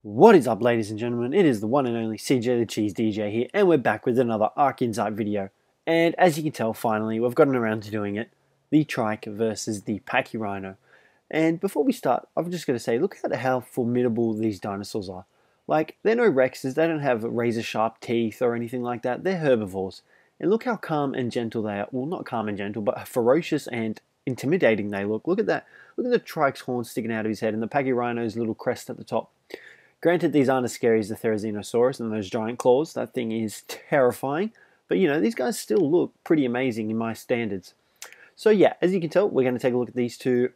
What is up, ladies and gentlemen? It is the one and only Cjthecheesedj here, and we're back with another ARK Insight video. And as you can tell, finally, we've gotten around to doing it. The Trike versus the Packy Rhino. And before we start, I'm just going to say, look at how formidable these dinosaurs are. Like, they're no Rexes, they don't have razor-sharp teeth or anything like that. They're herbivores. And look how calm and gentle they are. Well, not calm and gentle, but ferocious and intimidating they look. Look at that. Look at the Trike's horn sticking out of his head and the Packy Rhino's little crest at the top. Granted, these aren't as scary as the Triceratops and those giant claws. That thing is terrifying. But, you know, these guys still look pretty amazing in my standards. So, yeah, as you can tell, we're going to take a look at these two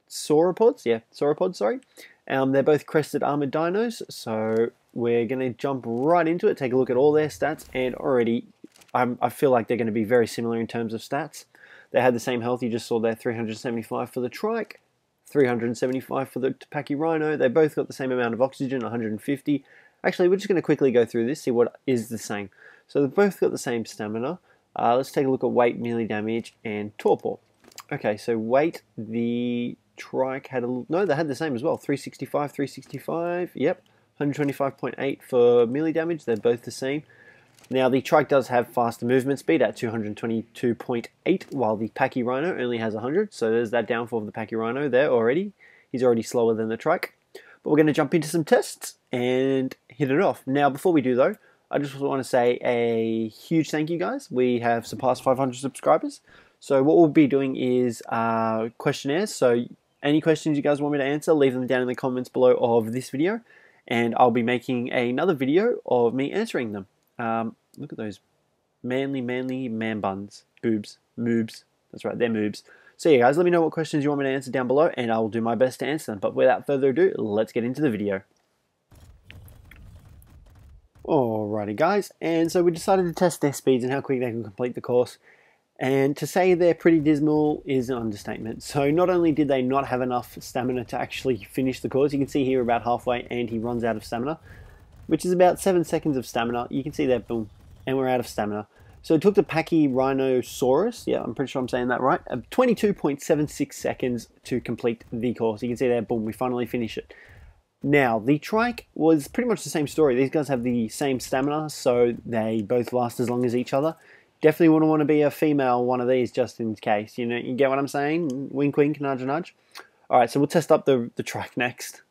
sauropods. Yeah, sauropods, sorry. They're both crested armored dinos. So, we're going to jump right into it, take a look at all their stats. And already, I feel like they're going to be very similar in terms of stats. They had the same health. You just saw there, 375 for the Trike. 375 for the Packy Rhino. They both got the same amount of oxygen, 150. Actually, we're just going to quickly go through this, see what is the same. So they've both got the same stamina. Let's take a look at weight, melee damage, and torpor. Okay, so weight, the Trike had no, they had the same as well. 365, 365, yep. 125.8 for melee damage, they're both the same. Now, the Trike does have faster movement speed at 222.8, while the Packy Rhino only has 100, so there's that downfall of the Packy Rhino there already. He's already slower than the Trike. But we're going to jump into some tests and hit it off. Now, before we do, though, I just want to say a huge thank you, guys. We have surpassed 500 subscribers. So what we'll be doing is questionnaires. So any questions you guys want me to answer, leave them down in the comments below of this video, and I'll be making another video of me answering them. Look at those manly man buns, boobs, moobs. That's right, they're moobs. So yeah, guys, let me know what questions you want me to answer down below, and I will do my best to answer them. But without further ado, let's get into the video. Alrighty, guys, and so we decided to test their speeds and how quick they can complete the course. And to say they're pretty dismal is an understatement. So not only did they not have enough stamina to actually finish the course, you can see here about halfway, and he runs out of stamina, which is about 7 seconds of stamina. You can see that, boom, and we're out of stamina. So it took the Packy Rhinosaurus, yeah, I'm pretty sure I'm saying that right, 22.76 seconds to complete the course. You can see there, boom, we finally finish it. Now, the Trike was pretty much the same story. These guys have the same stamina, so they both last as long as each other. Definitely wouldn't want to be a female one of these just in case. You know, you get what I'm saying? Wink, wink, nudge, nudge. All right, so we'll test up the Trike next.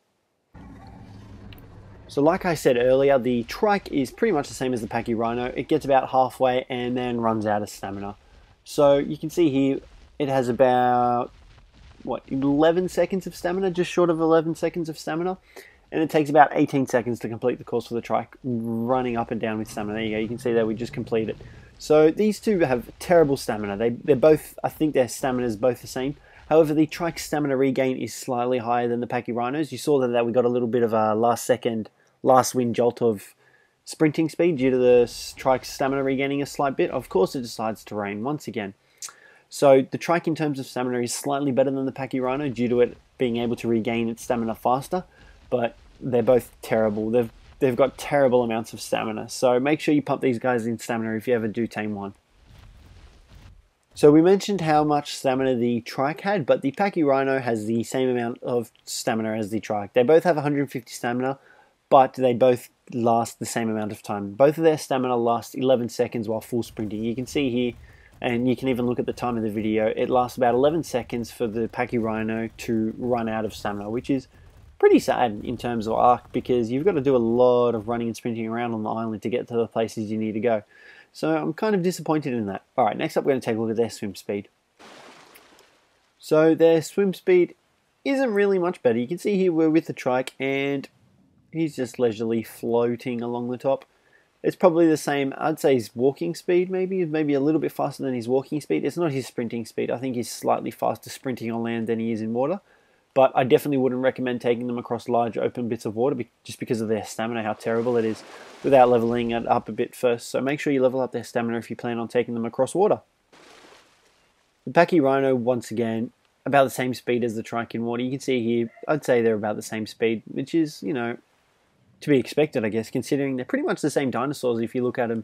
So like I said earlier, the Trike is pretty much the same as the Packy Rhino. It gets about halfway and then runs out of stamina. So you can see here, it has about, what, 11 seconds of stamina, just short of 11 seconds of stamina. And it takes about 18 seconds to complete the course for the Trike, running up and down with stamina. There you go, you can see that we just completed. So these two have terrible stamina. They're both, I think their stamina is both the same. However, the Trike's stamina regain is slightly higher than the Packy Rhino's. You saw that we got a little bit of a last wind jolt of sprinting speed due to the Trike's stamina regaining a slight bit. Of course, it decides to rain once again. So the Trike in terms of stamina is slightly better than the Packy Rhino due to it being able to regain its stamina faster, but they're both terrible. They've got terrible amounts of stamina. So make sure you pump these guys in stamina if you ever do tame one. So we mentioned how much stamina the Trike had, but the Packy Rhino has the same amount of stamina as the Trike. They both have 150 stamina, but they both last the same amount of time. Both of their stamina lasts 11 seconds while full sprinting. You can see here, and you can even look at the time of the video, it lasts about 11 seconds for the Packy Rhino to run out of stamina, which is pretty sad in terms of ARK, because you've got to do a lot of running and sprinting around on the island to get to the places you need to go. So I'm kind of disappointed in that. Alright, next up we're going to take a look at their swim speed. So their swim speed isn't really much better. You can see here we're with the Trike, and he's just leisurely floating along the top. It's probably the same, I'd say his walking speed maybe a little bit faster than his walking speed. It's not his sprinting speed. I think he's slightly faster sprinting on land than he is in water. But I definitely wouldn't recommend taking them across large open bits of water just because of their stamina, how terrible it is, without leveling it up a bit first. So make sure you level up their stamina if you plan on taking them across water. The Packy Rhino, once again, about the same speed as the Trike in water. You can see here, I'd say they're about the same speed, which is, you know, to be expected, I guess, considering they're pretty much the same dinosaurs if you look at them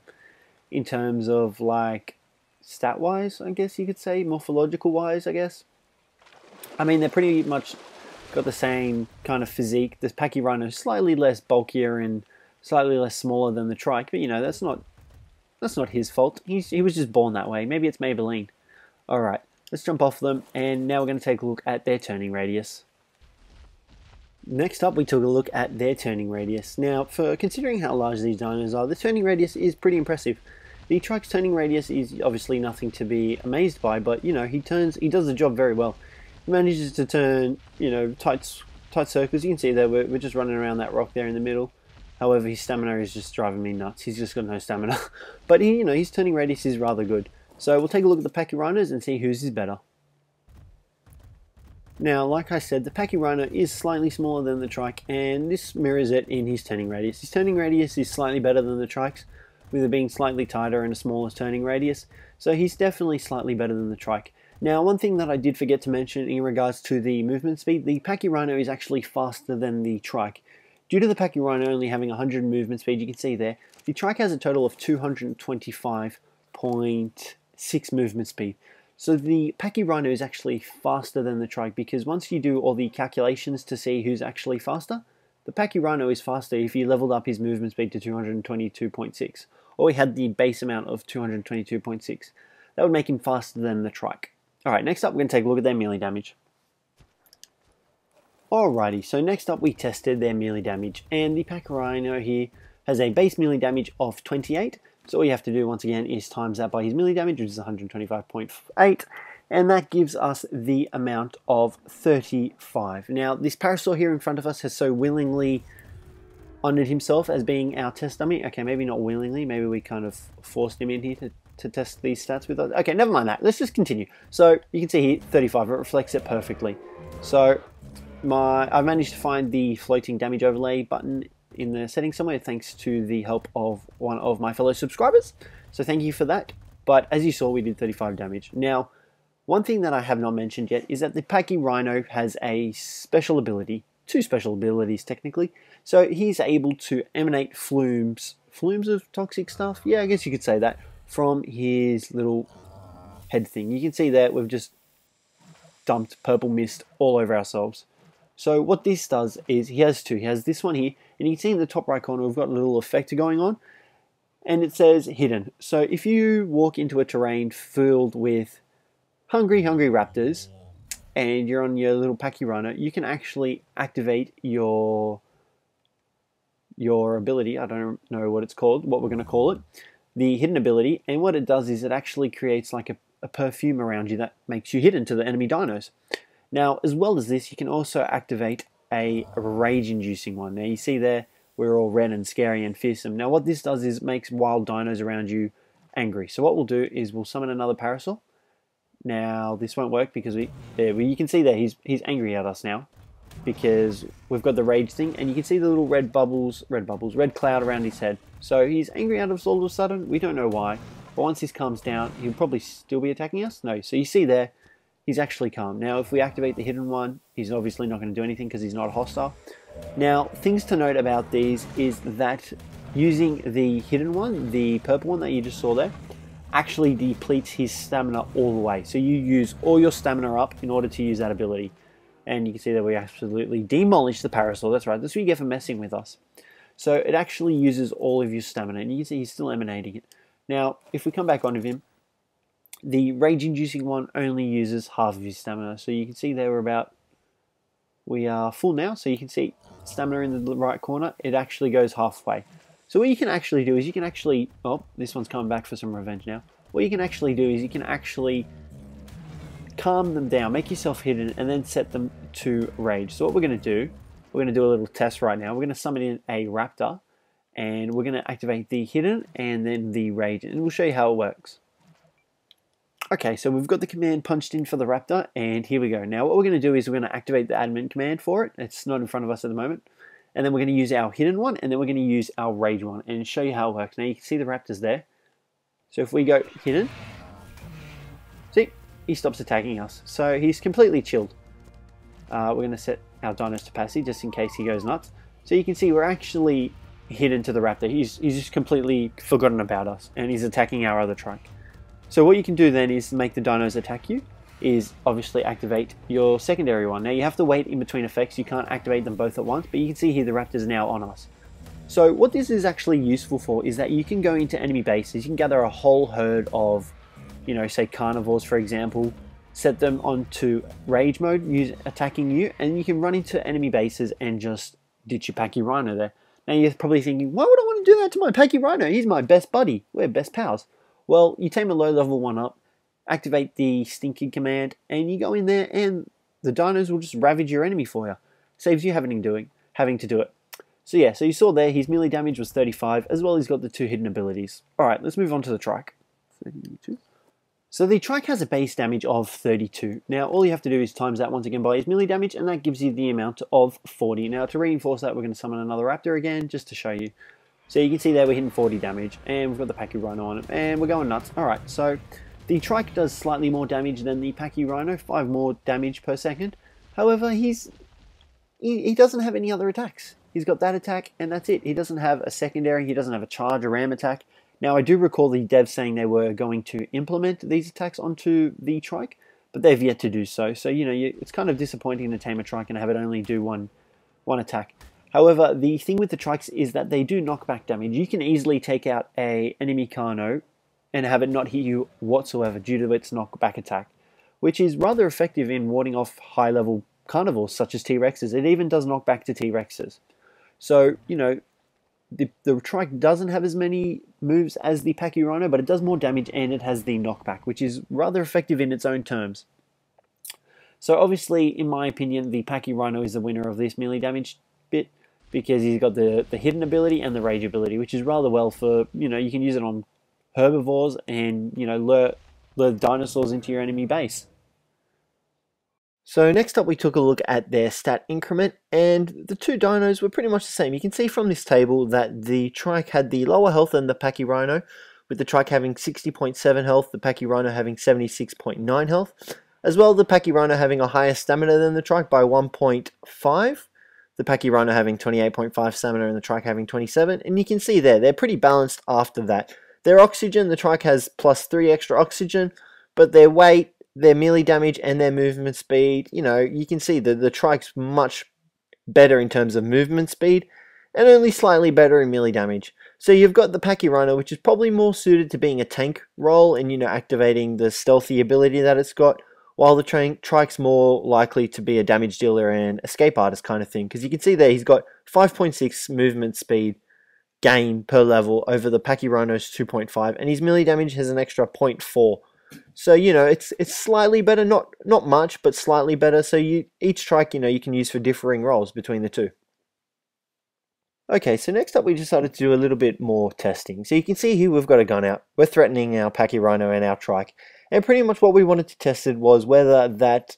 in terms of, like, stat-wise, I guess you could say, morphological-wise, I guess. I mean, they're pretty much got the same kind of physique. This Packy Rhino is slightly less bulkier and slightly less smaller than the trike, but you know, that's not his fault. He was just born that way. Maybe it's Maybelline. Alright, let's jump off them, and now we're going to take a look at their turning radius. Next up, we took a look at their turning radius. Now, for considering how large these dinos are, the turning radius is pretty impressive. The trike's turning radius is obviously nothing to be amazed by, but you know, he does the job very well. He manages to turn, you know, tight circles. You can see there we're just running around that rock there in the middle. However, his stamina is just driving me nuts. He's just got no stamina. But you know, his turning radius is rather good. So we'll take a look at the Packy Rhinos and see whose is better. Now, like I said, the Packy Rhino is slightly smaller than the trike, and this mirrors it in his turning radius. His turning radius is slightly better than the trike's, with it being slightly tighter and a smaller turning radius. So he's definitely slightly better than the trike. Now, one thing that I did forget to mention in regards to the movement speed, the Packy Rhino is actually faster than the trike. Due to the Packy Rhino only having 100 movement speed, you can see there, the trike has a total of 225.6 movement speed. So the Packy Rhino is actually faster than the trike, because once you do all the calculations to see who's actually faster, the Packy Rhino is faster if you leveled up his movement speed to 222.6, or he had the base amount of 222.6. That would make him faster than the trike. Alright, next up we're going to take a look at their melee damage. Alrighty, so next up we tested their melee damage, and the Packy Rhino here has a base melee damage of 28. So all you have to do once again is times that by his melee damage, which is 125.8, and that gives us the amount of 35. Now, this Parasaur here in front of us has so willingly honored himself as being our test dummy. Okay, maybe not willingly, maybe we kind of forced him in here to test these stats with us. Okay, never mind that. Let's just continue. So you can see here, 35, it reflects it perfectly. So I've managed to find the floating damage overlay button in the settings somewhere, thanks to the help of one of my fellow subscribers. So thank you for that. But as you saw, we did 35 damage. Now, one thing that I have not mentioned yet is that the Packy Rhino has a special ability, two special abilities technically. So he's able to emanate flumes of toxic stuff, yeah, I guess you could say that, from his little head thing. You can see that we've just dumped purple mist all over ourselves. So what this does is he has two. He has this one here, and you can see in the top right corner we've got a little effect going on, and it says hidden. So if you walk into a terrain filled with hungry raptors, and you're on your little Packy Rhino, you can actually activate your ability. I don't know what it's called, what we're going to call it, the hidden ability, and what it does is it actually creates like a perfume around you that makes you hidden to the enemy dinos. Now, as well as this, you can also activate a rage-inducing one. Now, you see there, we're all red and scary and fearsome. Now, what this does is it makes wild dinos around you angry. So what we'll do is we'll summon another Parasaur. Now, this won't work because you can see there, he's angry at us now, because we've got the rage thing, and you can see the little red cloud around his head. So he's angry at us all of a sudden. We don't know why. But once this calms down, he'll probably still be attacking us. No, so you see there, he's actually calm. Now, if we activate the hidden one, he's obviously not going to do anything because he's not hostile. Now, things to note about these is that using the hidden one, the purple one that you just saw there, actually depletes his stamina all the way. So you use all your stamina up in order to use that ability. And you can see that we absolutely demolish the Parasaur. That's right, that's what you get for messing with us. So it actually uses all of your stamina, and you can see he's still emanating it. Now, if we come back onto him, the rage-inducing one only uses half of his stamina. So you can see there we are full now. So you can see stamina in the right corner. It actually goes halfway. So what you can actually do is you can actually... Oh, this one's coming back for some revenge now. What you can actually do is you can actually calm them down, make yourself hidden, and then set them to rage. So what we're going to do, we're going to do a little test right now. We're going to summon in a raptor, and we're going to activate the hidden and then the rage, and we'll show you how it works. Okay, so we've got the command punched in for the raptor, and here we go. Now what we're going to do is we're going to activate the admin command for it. It's not in front of us at the moment. And then we're going to use our hidden one, and then we're going to use our rage one, and show you how it works. Now you can see the raptors there. So if we go hidden, see, he stops attacking us. So he's completely chilled. We're going to set our dinos to passive just in case he goes nuts. So you can see we're actually hidden to the raptor. He's just completely forgotten about us, and he's attacking our other trike. So what you can do then is make the dinos attack you. is obviously activate your secondary one. Now you have to wait in between effects, you can't activate them both at once, but you can see here the raptor's now on us. So what this is actually useful for is that you can go into enemy bases, you can gather a whole herd of, you know, say carnivores for example, set them onto rage mode, attacking you, and you can run into enemy bases and just ditch your Packy Rhino there. Now you're probably thinking, why would I want to do that to my Packy Rhino? He's my best buddy, we're best pals. Well, you tame a low level one up, activate the stinking command, and you go in there and the dinos will just ravage your enemy for you. Saves you having to do it. So yeah, so you saw there his melee damage was 35, as well as he's got the 2 hidden abilities. Alright, let's move on to the trike. 32. So the trike has a base damage of 32. Now all you have to do is times that once again by his melee damage, and that gives you the amount of 40. Now to reinforce that, we're going to summon another raptor again, just to show you. So you can see there we're hitting 40 damage, and we've got the Packy Rhino on it, and we're going nuts. Alright, so the trike does slightly more damage than the Packy Rhino, 5 more damage per second. However, he doesn't have any other attacks. He's got that attack, and that's it. He doesn't have a secondary, he doesn't have a charge or ram attack. Now, I do recall the devs saying they were going to implement these attacks onto the trike, but they've yet to do so. So, you know, it's kind of disappointing to tame a trike and have it only do one attack. However, the thing with the trikes is that they do knockback damage. You can easily take out an enemy Carno and have it not hit you whatsoever due to its knockback attack, which is rather effective in warding off high-level carnivores such as T-Rexes. It even does knockback to T-Rexes. So, you know, the trike doesn't have as many moves as the Packy Rhino, but it does more damage and it has the knockback, which is rather effective in its own terms. So obviously, in my opinion, the Packy Rhino is the winner of this melee damage bit, because he's got the hidden ability and the rage ability, which is rather well for, you know, you can use it on herbivores and, you know, lure dinosaurs into your enemy base. So next up we took a look at their stat increment, and the 2 dinos were pretty much the same. You can see from this table that the trike had the lower health than the Packy Rhino, with the trike having 60.7 health, the Packy Rhino having 76.9 health, as well as the Packy Rhino having a higher stamina than the trike by 1.5, the Packy Rhino having 28.5 stamina and the trike having 27, and you can see there, they're pretty balanced after that. Their oxygen, the trike has +3 extra oxygen, but their weight, their melee damage and their movement speed, you know, you can see that the trike's much better in terms of movement speed and only slightly better in melee damage. So you've got the Packy Rhino, which is probably more suited to being a tank role and, you know, activating the stealthy ability that it's got, while the trike's more likely to be a damage dealer and escape artist kind of thing, because you can see there he's got 5.6 movement speed gain per level over the Packy Rhino's 2.5, and his melee damage has an extra 0.4. So, you know, it's slightly better, not much, but slightly better. So each trike, you know, you can use for differing roles between the 2. Okay, so next up we decided to do a little bit more testing. So you can see here we've got a gun out. We're threatening our Packy Rhino and our trike. And pretty much what we wanted to test was whether that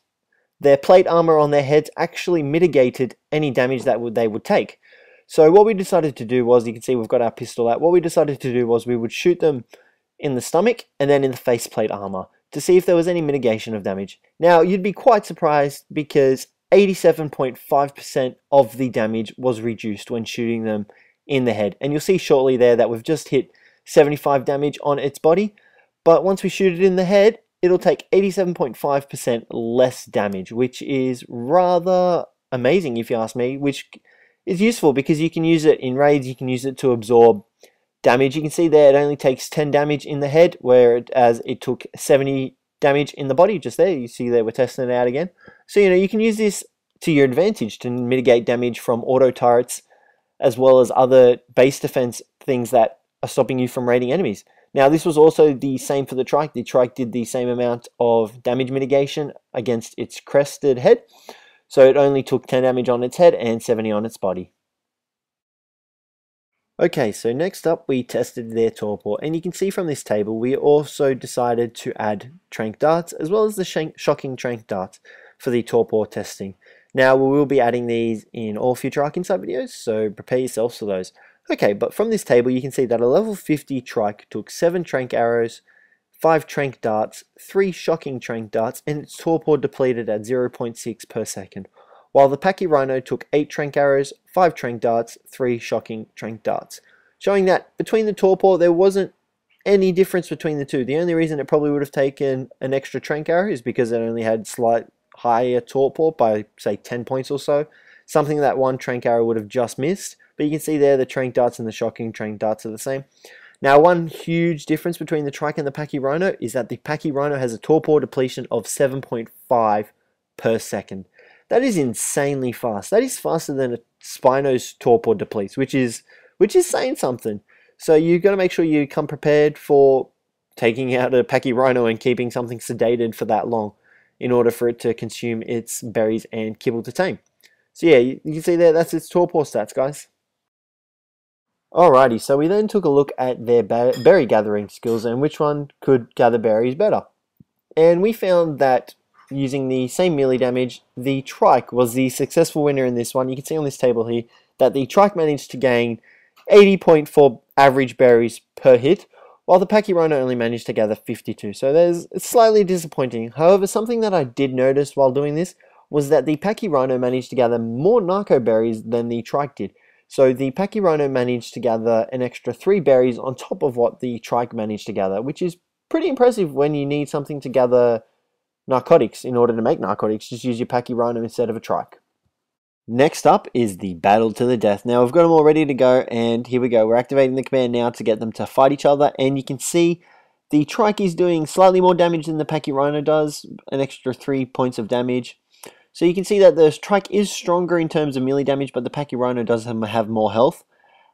their plate armor on their heads actually mitigated any damage that they would take. So what we decided to do was, you can see we've got our pistol out. What we decided to do was we would shoot them in the stomach and then in the faceplate armor to see if there was any mitigation of damage. Now, you'd be quite surprised because 87.5% of the damage was reduced when shooting them in the head. And you'll see shortly there that we've just hit 75 damage on its body, but once we shoot it in the head, it'll take 87.5% less damage, which is rather amazing if you ask me, which is useful because you can use it in raids, you can use it to absorb damage. You can see there it only takes 10 damage in the head, whereas it took 70 damage in the body just there. You see there we're testing it out again. So, you know, you can use this to your advantage to mitigate damage from auto turrets as well as other base defense things that are stopping you from raiding enemies. Now, this was also the same for the trike. The trike did the same amount of damage mitigation against its crested head. So it only took 10 damage on its head and 70 on its body. Okay, so next up we tested their torpor, and you can see from this table we also decided to add trank darts as well as the shocking trank darts for the torpor testing. Now we will be adding these in all future ARK Insight videos, so prepare yourselves for those. Okay, but from this table you can see that a level 50 trike took 7 trank arrows, 5 trank darts, 3 shocking trank darts, and its torpor depleted at 0.6 per second. While the Packy Rhino took 8 trank arrows, 5 trank darts, 3 shocking trank darts. Showing that between the torpor there wasn't any difference between the two. The only reason it probably would have taken an extra trank arrow is because it only had slight higher torpor by, say, 10 points or so. Something that one trank arrow would have just missed. But you can see there the trank darts and the shocking trank darts are the same. Now, one huge difference between the Trike and the Packy Rhino is that the Packy Rhino has a torpor depletion of 7.5 per second. That is insanely fast. That is faster than a Spino's torpor depletes, which is saying something. So you've got to make sure you come prepared for taking out a Packy Rhino and keeping something sedated for that long in order for it to consume its berries and kibble to tame. So yeah, you can see there, that's its torpor stats, guys. Alrighty, so we then took a look at their berry gathering skills and which one could gather berries better. And we found that using the same melee damage, the Trike was the successful winner in this one. You can see on this table here that the Trike managed to gain 80.4 average berries per hit, while the Packy Rhino only managed to gather 52. So it's slightly disappointing. However, something that I did notice while doing this was that the Packy Rhino managed to gather more narco berries than the Trike did. So the Packy Rhino managed to gather an extra 3 berries on top of what the Trike managed to gather, which is pretty impressive when you need something to gather narcotics. In order to make narcotics, just use your Packy Rhino instead of a Trike. Next up is the battle to the death. Now we've got them all ready to go, and here we go. We're activating the command now to get them to fight each other, and you can see the Trike is doing slightly more damage than the Packy Rhino does, an extra 3 points of damage. So you can see that the Trike is stronger in terms of melee damage, but the Packy Rhino does have more health.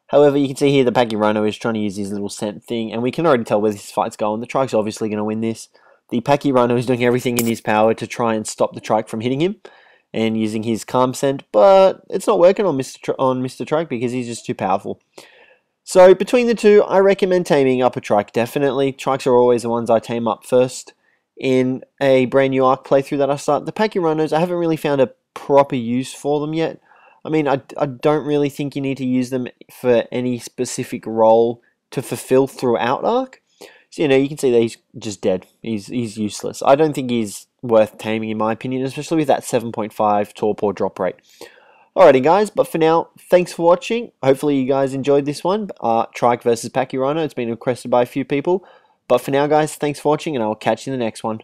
However, you can see here the Packy Rhino is trying to use his little scent thing, and we can already tell where this fight's going. The Trike's obviously going to win this. The Packy Rhino is doing everything in his power to try and stop the Trike from hitting him and using his calm scent, but it's not working on Mr. Trike because he's just too powerful. So between the two, I recommend taming up a Trike, definitely. Trikes are always the ones I tame up first in a brand new ARK playthrough that I start. The Packy Rhinos, I haven't really found a proper use for them yet. I mean, I don't really think you need to use them for any specific role to fulfill throughout ARK. So, you know, you can see that he's just dead. He's useless. I don't think he's worth taming in my opinion, especially with that 7.5 torpor drop rate. Alrighty guys, but for now, thanks for watching. Hopefully you guys enjoyed this one. Trike versus Packy Rhino. It's been requested by a few people. But for now guys, thanks for watching and I'll catch you in the next one.